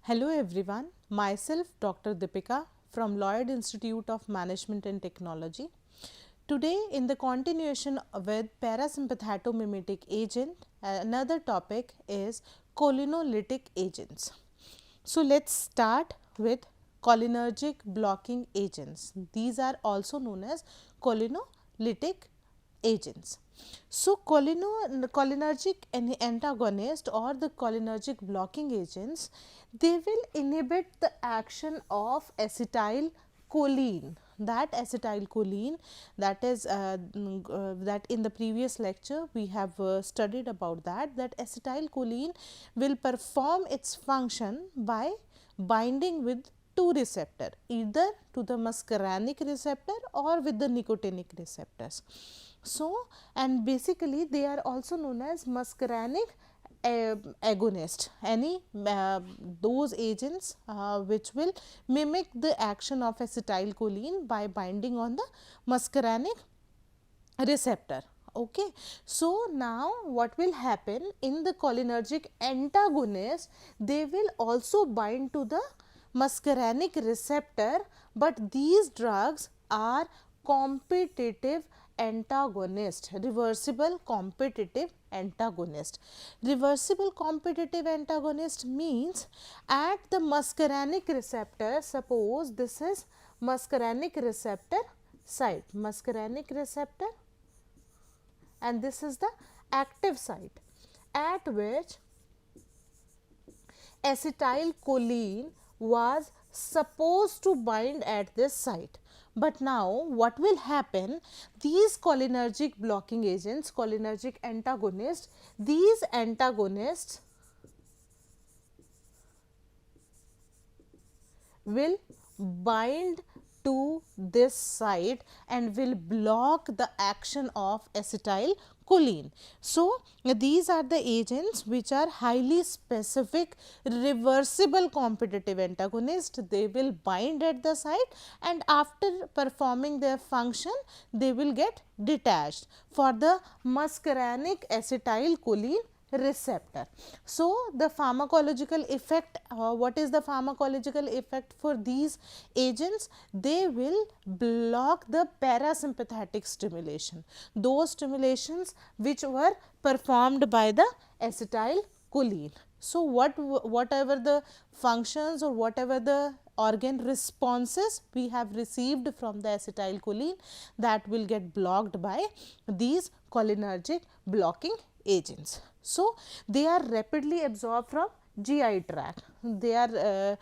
Hello everyone, myself Dr. Deepika from Lloyd Institute of Management and Technology. Today in the continuation with parasympathetomimetic agent, another topic is cholinergic agents. So let's start with cholinergic blocking agents. These are also known as cholinergic agents. So, cholinergic antagonist or the cholinergic blocking agents, they will inhibit the action of acetylcholine. That acetylcholine, that is that in the previous lecture we have studied about that acetylcholine will perform its function by binding with two receptor, either to the muscarinic receptor or with the nicotinic receptors. So, and basically they are also known as muscarinic agonist, any those agents which will mimic the action of acetylcholine by binding on the muscarinic receptor. Okay. So, now what will happen in the cholinergic antagonist, they will also bind to the muscarinic receptor, but these drugs are competitive antagonist, reversible competitive antagonist. Reversible competitive antagonist means at the muscarinic receptor, suppose this is muscarinic receptor site, muscarinic receptor, and this is the active site at which acetylcholine was supposed to bind at this site. But now what will happen, these cholinergic blocking agents, cholinergic antagonists, these antagonists will bind to this site and will block the action of acetylcholine. So, these are the agents which are highly specific reversible competitive antagonist. They will bind at the site and after performing their function, they will get detached for the muscarinic acetylcholine receptor. So, the pharmacological effect, what is the pharmacological effect for these agents? They will block the parasympathetic stimulation, those stimulations which were performed by the acetylcholine. So, whatever the functions or whatever the organ responses we have received from the acetylcholine, that will get blocked by these cholinergic blocking agents. So, they are rapidly absorbed from GI tract. They are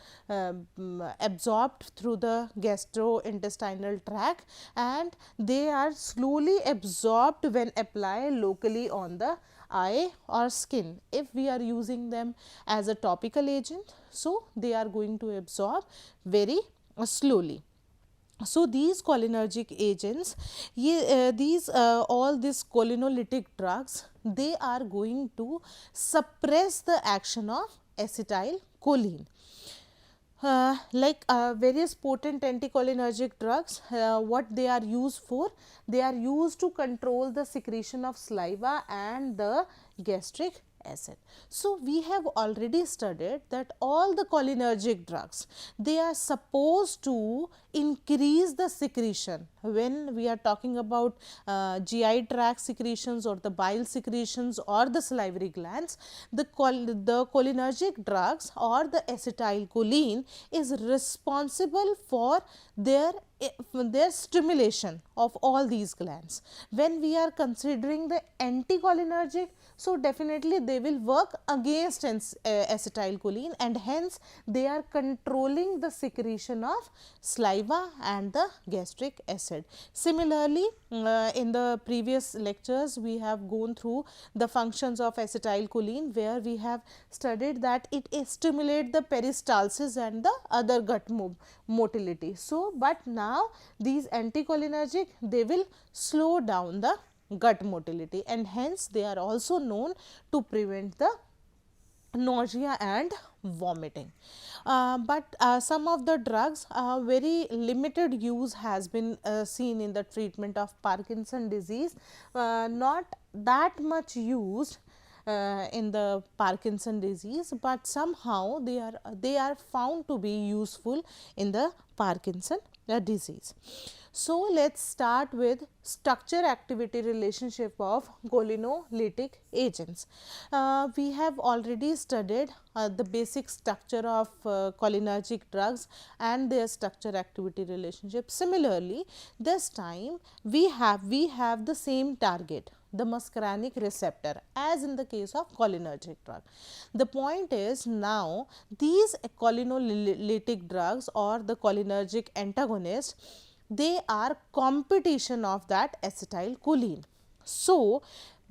absorbed through the gastrointestinal tract and they are slowly absorbed when applied locally on the eye or skin. If we are using them as a topical agent, so they are going to absorb very slowly. So, these cholinergic agents, all these cholinolytic drugs, they are going to suppress the action of acetylcholine. Like various potent anticholinergic drugs, what they are used for? They are used to control the secretion of saliva and the gastric acid. So, we have already studied that all the cholinergic drugs, they are supposed to increase the secretion. When we are talking about GI tract secretions or the bile secretions or the salivary glands, the cholinergic drugs or the acetylcholine is responsible for their stimulation of all these glands. When we are considering the anticholinergic, so definitely they will work against acetylcholine and hence they are controlling the secretion of saliva and the gastric acid. Similarly, in the previous lectures we have gone through the functions of acetylcholine, where we have studied that it stimulates the peristalsis and the other gut motility. So, but now these anticholinergic, they will slow down the gut motility and hence they are also known to prevent the nausea and vomiting. But some of the drugs, very limited use has been seen in the treatment of Parkinson disease, not that much used in the Parkinson disease, but somehow they are found to be useful in the Parkinson disease. So, let us start with structure activity relationship of cholinolytic agents. We have already studied the basic structure of cholinergic drugs and their structure activity relationship. Similarly, this time we have the same target, the muscarinic receptor, as in the case of cholinergic drug. The point is, now these cholinolytic drugs or the cholinergic antagonist, they are competition of that acetylcholine. So,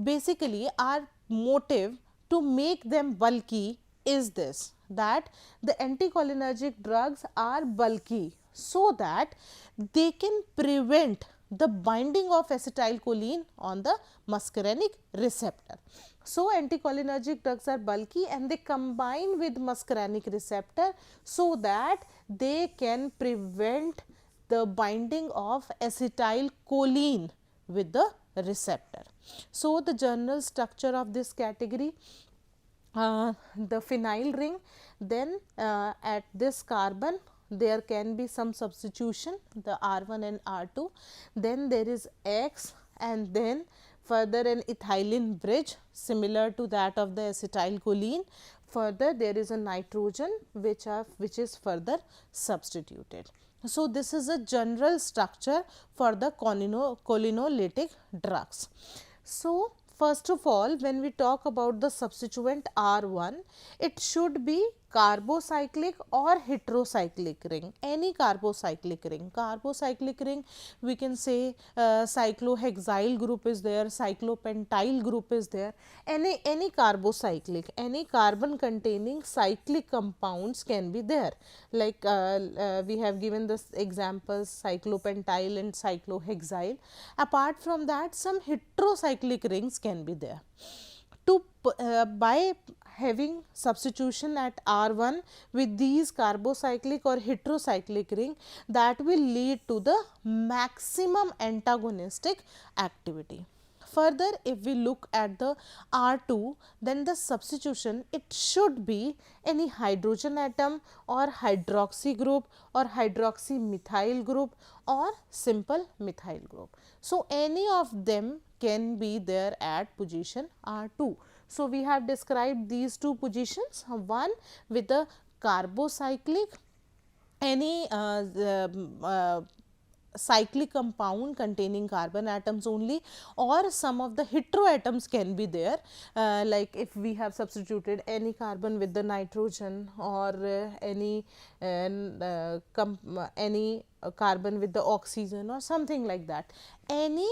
basically our motive to make them bulky is this, that the anticholinergic drugs are bulky so that they can prevent the binding of acetylcholine on the muscarinic receptor. So, anticholinergic drugs are bulky and they combine with muscarinic receptor so that they can prevent the binding of acetylcholine with the receptor. So, the general structure of this category, the phenyl ring, then at this carbon there can be some substitution, the R1 and R2, then there is X, and then further an ethylene bridge similar to that of the acetylcholine. Further there is a nitrogen which is further substituted. So, this is a general structure for the cholinolytic drugs. So, first of all, when we talk about the substituent R1, it should be carbocyclic or heterocyclic ring, any carbocyclic ring. Carbocyclic ring, we can say cyclohexyl group is there, cyclopentyl group is there, any carbocyclic, any carbon containing cyclic compounds can be there, like we have given this examples cyclopentyl and cyclohexyl. Apart from that, some heterocyclic rings can be there. To by having substitution at R1 with these carbocyclic or heterocyclic ring, that will lead to the maximum antagonistic activity. Further, if we look at the R2, then the substitution, it should be any hydrogen atom or hydroxy group or hydroxy methyl group or simple methyl group. So, any of them can be there at position R2. So, we have described these two positions, one with the carbocyclic, any cyclic compound containing carbon atoms only, or some of the heteroatoms can be there, like if we have substituted any carbon with the nitrogen or any carbon with the oxygen or something like that. Any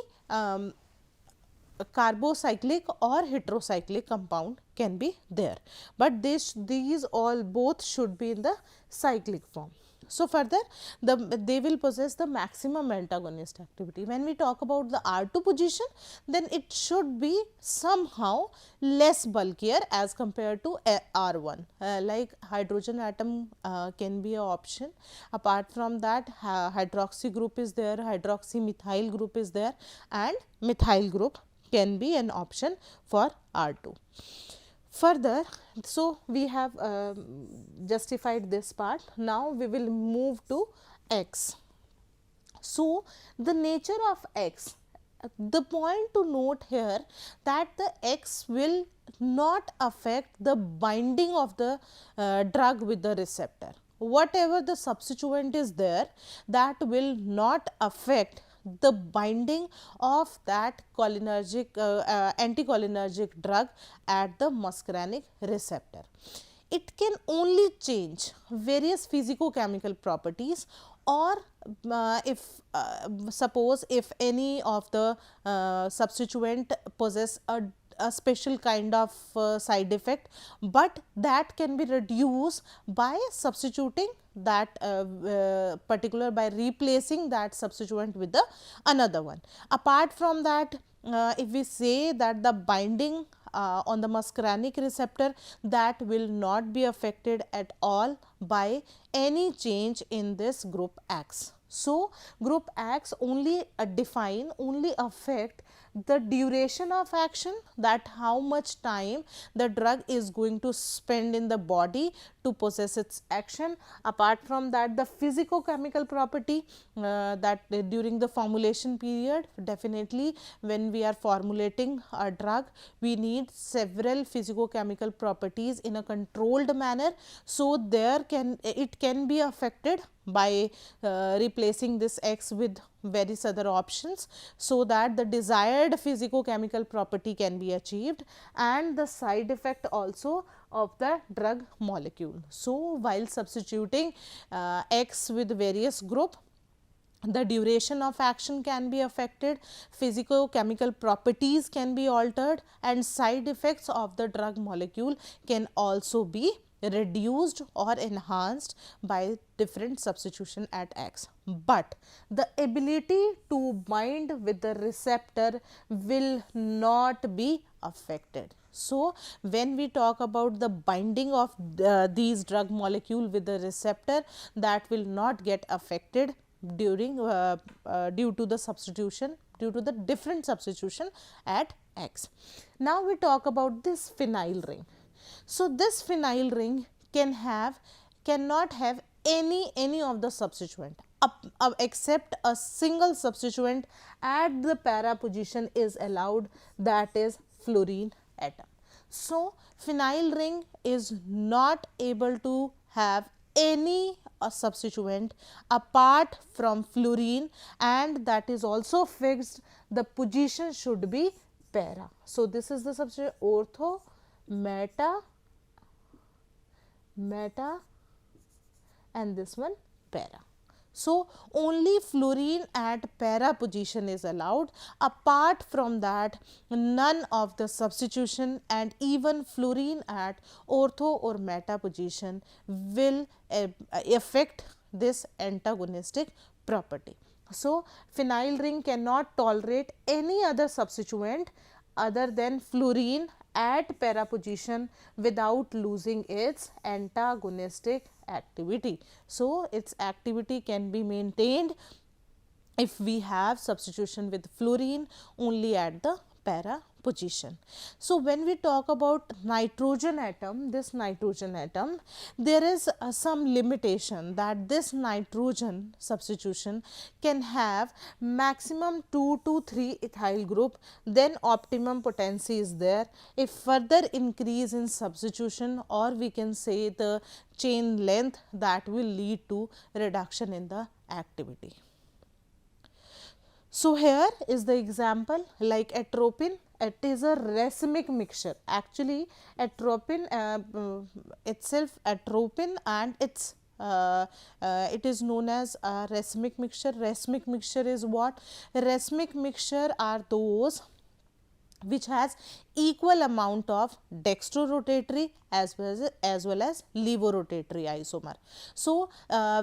carbocyclic or heterocyclic compound can be there, but these all both should be in the cyclic form. So, further they will possess the maximum antagonist activity. When we talk about the R2 position, then it should be somehow less bulkier as compared to R1, like hydrogen atom can be an option. Apart from that, hydroxy group is there, hydroxy methyl group is there, and methyl group can be an option for R2. Further, so we have justified this part. Now, we will move to X. So, the nature of X, the point to note here, that the X will not affect the binding of the drug with the receptor. Whatever the substituent is there, that will not affect the binding of that cholinergic anticholinergic drug at the muscarinic receptor. It can only change various physicochemical properties, or if suppose if any of the substituent possess a special kind of side effect, but that can be reduced by substituting that particular, by replacing that substituent with the another one. Apart from that, if we say that the binding on the muscarinic receptor, that will not be affected at all by any change in this group X. So, group X only only affect the duration of action, that how much time the drug is going to spend in the body to possess its action. Apart from that, the physicochemical property, that during the formulation period, definitely when we are formulating a drug, we need several physicochemical properties in a controlled manner. So, it can be affected by replacing this X with various other options, so that the desired physicochemical property can be achieved, and the side effect also of the drug molecule. So, while substituting X with various group, the duration of action can be affected, physicochemical properties can be altered, and side effects of the drug molecule can also be reduced or enhanced by different substitution at X. But the ability to bind with the receptor will not be affected. So, when we talk about the binding of these drug molecule with the receptor, that will not get affected during due to the substitution, due to the different substitution at X. Now, we talk about this phenyl ring. So, this phenyl ring cannot have any of the substituent except a single substituent at the para position is allowed, that is fluorine atom. So, phenyl ring is not able to have any substituent apart from fluorine, and that is also fixed, the position should be para. So, this is the substituent ortho, meta, and this one para. So, only fluorine at para position is allowed. Apart from that, none of the substitution, and even fluorine at ortho or meta position will affect this antagonistic property. So, phenyl ring cannot tolerate any other substituent other than fluorine at para position without losing its antagonistic activity. So, its activity can be maintained if we have substitution with fluorine only at the para position. So, when we talk about nitrogen atom, this nitrogen atom, there is some limitation that this nitrogen substitution can have maximum 2 to 3 ethyl group, then optimum potency is there. If further increase in substitution, or we can say the chain length, that will lead to reduction in the activity. So, here is the example like atropine. It is a racemic mixture. Actually, atropine itself, atropine and its it is known as a racemic mixture. Racemic mixture is what? Racemic mixture are those which has equal amount of dextrorotatory as well as levorotatory isomer. So,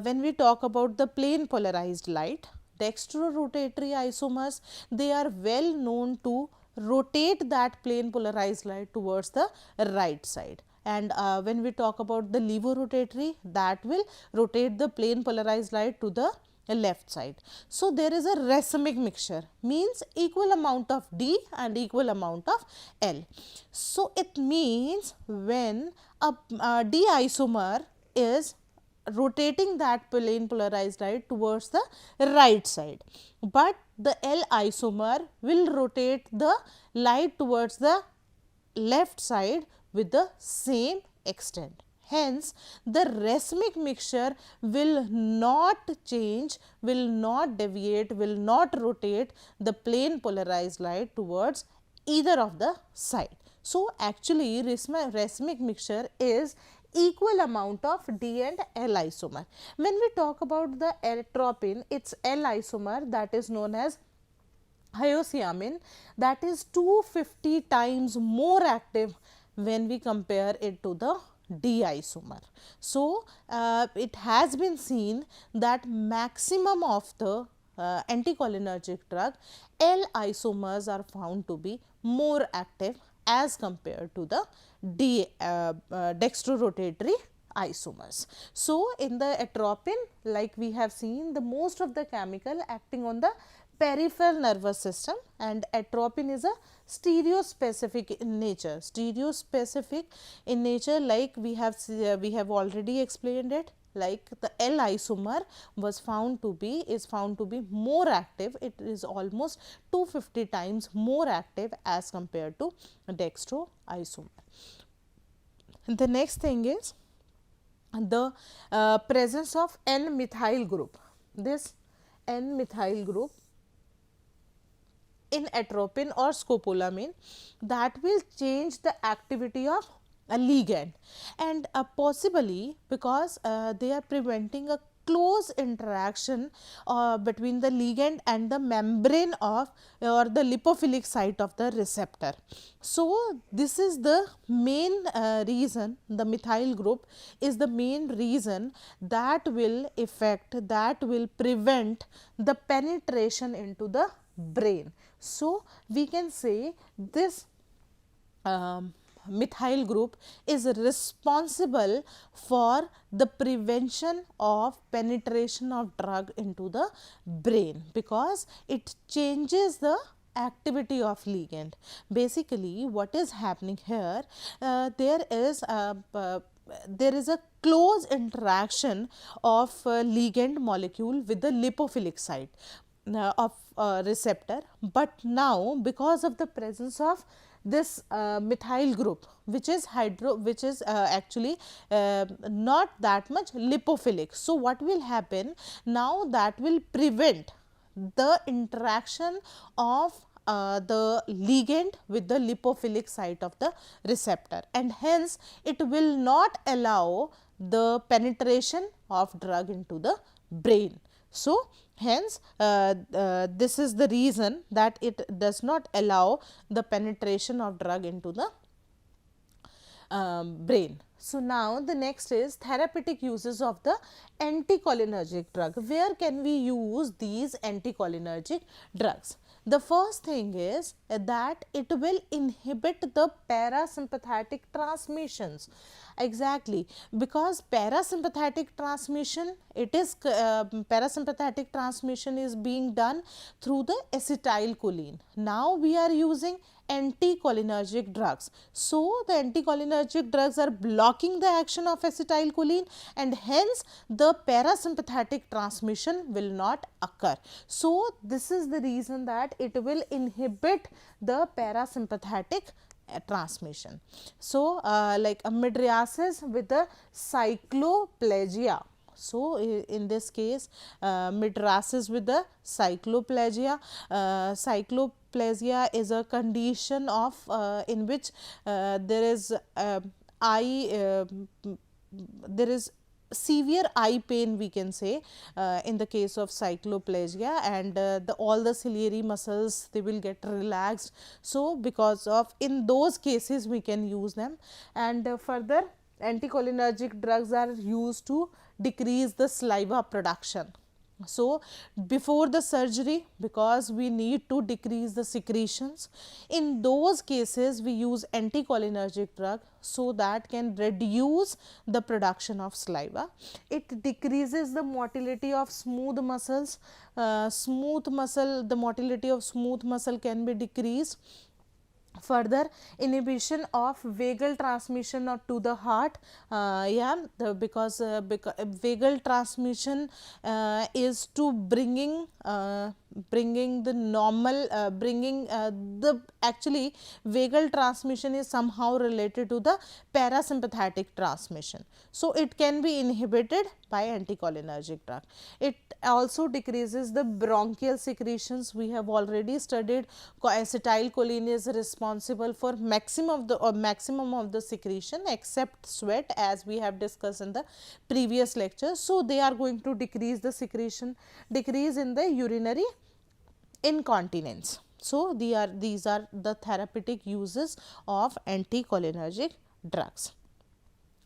when we talk about the plane polarized light, dextrorotatory isomers, they are well known to rotate that plane polarized light towards the right side, and when we talk about the levorotatory, that will rotate the plane polarized light to the left side. So, there is a racemic mixture, means equal amount of D and equal amount of L. So, it means when a D isomer is rotating that plane polarized light towards the right side, but the L isomer will rotate the light towards the left side with the same extent. Hence, the racemic mixture will not change, will not deviate, will not rotate the plane polarized light towards either of the side. So, actually racemic mixture is equal amount of D and L isomer. When we talk about the atropine, its L isomer, that is known as hyoscyamine, that is 250 times more active when we compare it to the D isomer. So, it has been seen that maximum of the anticholinergic drug L isomers are found to be more active as compared to the dextrorotatory isomers. So, in the atropine, like we have seen, the most of the chemical acting on the peripheral nervous system, and atropine is a stereospecific in nature. Stereospecific in nature, like we have already explained it, like the L isomer was found to be is found to be more active. It is almost 250 times more active as compared to dextro isomer. The next thing is the presence of N-methyl group. This N-methyl group in atropine or scopolamine, that will change the activity of a ligand, and possibly because they are preventing a close interaction between the ligand and the membrane of or the lipophilic site of the receptor. So, this is the main reason, the methyl group is the main reason that will affect, that will prevent the penetration into the brain. So, we can say this methyl group is responsible for the prevention of penetration of drug into the brain, because it changes the activity of ligand. Basically, what is happening here, there is a close interaction of ligand molecule with the lipophilic site of receptor, but now because of the presence of this methyl group, which is actually not that much lipophilic. So, what will happen now, that will prevent the interaction of the ligand with the lipophilic site of the receptor, and hence it will not allow the penetration of drug into the brain. So, hence this is the reason that it does not allow the penetration of drug into the brain. So, now the next is therapeutic uses of the anticholinergic drug. Where can we use these anticholinergic drugs? The first thing is that it will inhibit the parasympathetic transmissions. Exactly, because parasympathetic transmission, it is parasympathetic transmission is being done through the acetylcholine. Now, we are using anticholinergic drugs. So, the anticholinergic drugs are blocking the action of acetylcholine, and hence the parasympathetic transmission will not occur. So, this is the reason that it will inhibit the parasympathetic transmission. So, like a mydriasis with the cycloplegia. So, in this case mydriasis with the cycloplegia. Cycloplegia is a condition of in which there is there is severe eye pain, we can say, in the case of cycloplegia, and all the ciliary muscles, they will get relaxed. So, because of, in those cases we can use them, and further anticholinergic drugs are used to decrease the saliva production. So, before the surgery, because we need to decrease the secretions, in those cases we use anticholinergic drug, so that can reduce the production of saliva. It decreases the motility of smooth muscles. The motility of smooth muscle can be decreased. Further, inhibition of vagal transmission to the heart, because vagal transmission is to bringing the normal, the actually vagal transmission is somehow related to the parasympathetic transmission. So, it can be inhibited by anticholinergic drug. It also decreases the bronchial secretions. We have already studied acetylcholine is responsible for maximum of the secretion except sweat, as we have discussed in the previous lecture. So, they are going to decrease the secretion, decrease in the urinary incontinence. So, these are the therapeutic uses of anticholinergic drugs.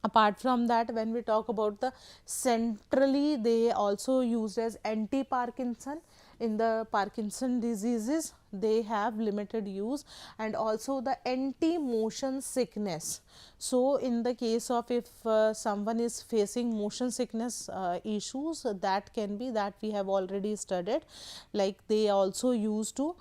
Apart from that, when we talk about the centrally, they also used as anti-Parkinson. In the Parkinson diseases, they have limited use, and also the anti-motion sickness. So in the case of, if someone is facing motion sickness issues, that can be, that we have already studied, like they also used to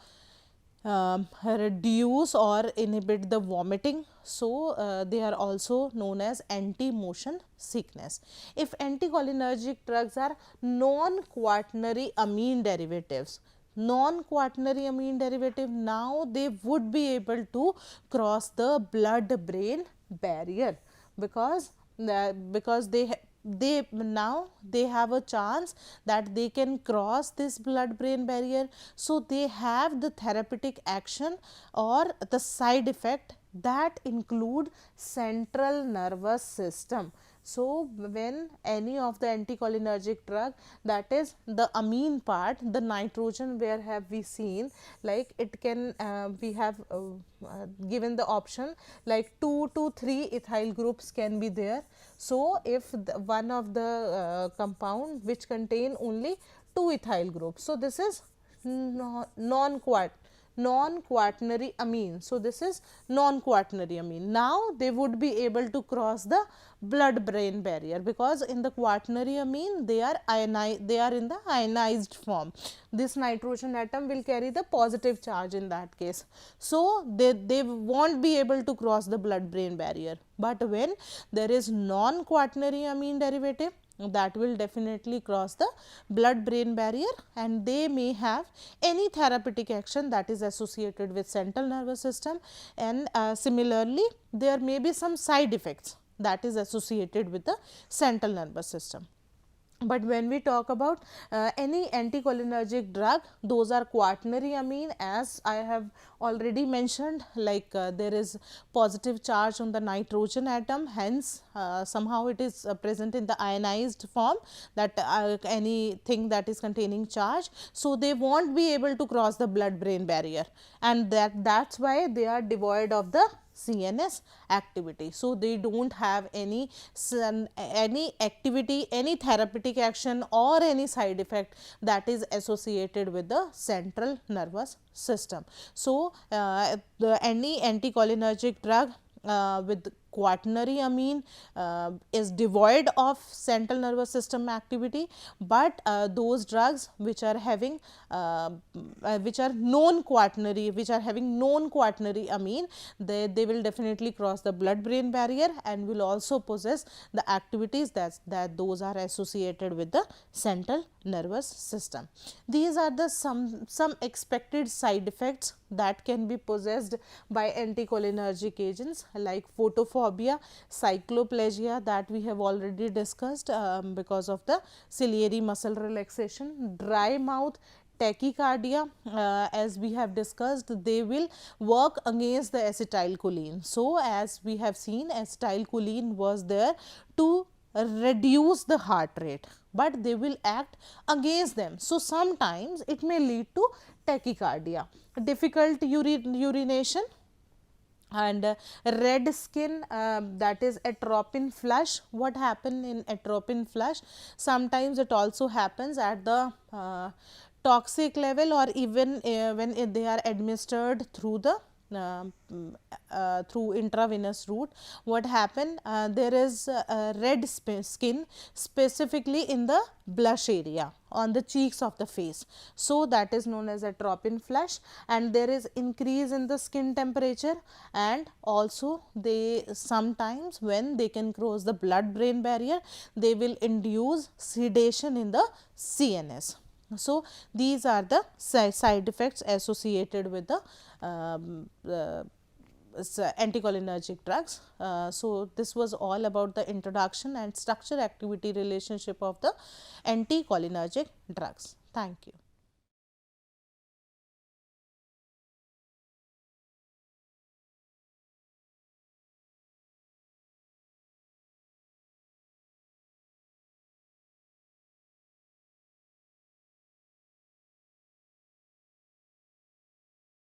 reduce or inhibit the vomiting. So they are also known as anti-motion sickness. If anticholinergic drugs are non-quaternary amine derivatives, non-quaternary amine derivative, now they would be able to cross the blood brain barrier, because they now they have a chance that they can cross this blood brain barrier. So they have the therapeutic action or the side effect that include central nervous system. So when any of the anticholinergic drug, that is the amine part, the nitrogen, where have we seen, like it can we have given the option like 2 to 3 ethyl groups can be there. So if one of the compound which contain only 2 ethyl groups, so this is non-quaternary amine. So this is non-quaternary amine. Now they would be able to cross the blood brain barrier, because in the quaternary amine they are in the ionized form. This nitrogen atom will carry the positive charge in that case. So they won't be able to cross the blood brain barrier. But when there is non-quaternary amine derivative, that will definitely cross the blood brain barrier, and they may have any therapeutic action that is associated with central nervous system, and similarly there may be some side effects that is associated with the central nervous system. But when we talk about any anticholinergic drug, those are quaternary amine, as I have already mentioned, like there is positive charge on the nitrogen atom, hence somehow it is present in the ionized form, that anything that is containing charge. So they won't be able to cross the blood brain barrier, and that's why they are devoid of the CNS activity. So they don't have any activity, any therapeutic action or any side effect that is associated with the central nervous system. So any anticholinergic drug with quaternary amine is devoid of central nervous system activity, but those drugs which are having which are known quaternary, which are having known quaternary amine, they will definitely cross the blood brain barrier and will also possess the activities that those are associated with the central nervous system. These are the some expected side effects that can be possessed by anticholinergic agents, like photophobia, cycloplegia, that we have already discussed because of the ciliary muscle relaxation, dry mouth, tachycardia, as we have discussed, they will work against the acetylcholine. So as we have seen, acetylcholine was there to reduce the heart rate, but they will act against them. So sometimes it may lead to tachycardia, difficult urination, and red skin, that is atropine flush. What happen in atropine flush? Sometimes it also happens at the toxic level, or even when they are administered through the through intravenous route. What happen, there is red skin specifically in the blush area on the cheeks of the face. So that is known as atropine flush, and there is increase in the skin temperature, and also they sometimes, when they can cross the blood brain barrier, they will induce sedation in the CNS. So these are the side effects associated with the anticholinergic drugs. So this was all about the introduction and structure activity relationship of the anticholinergic drugs. Thank you.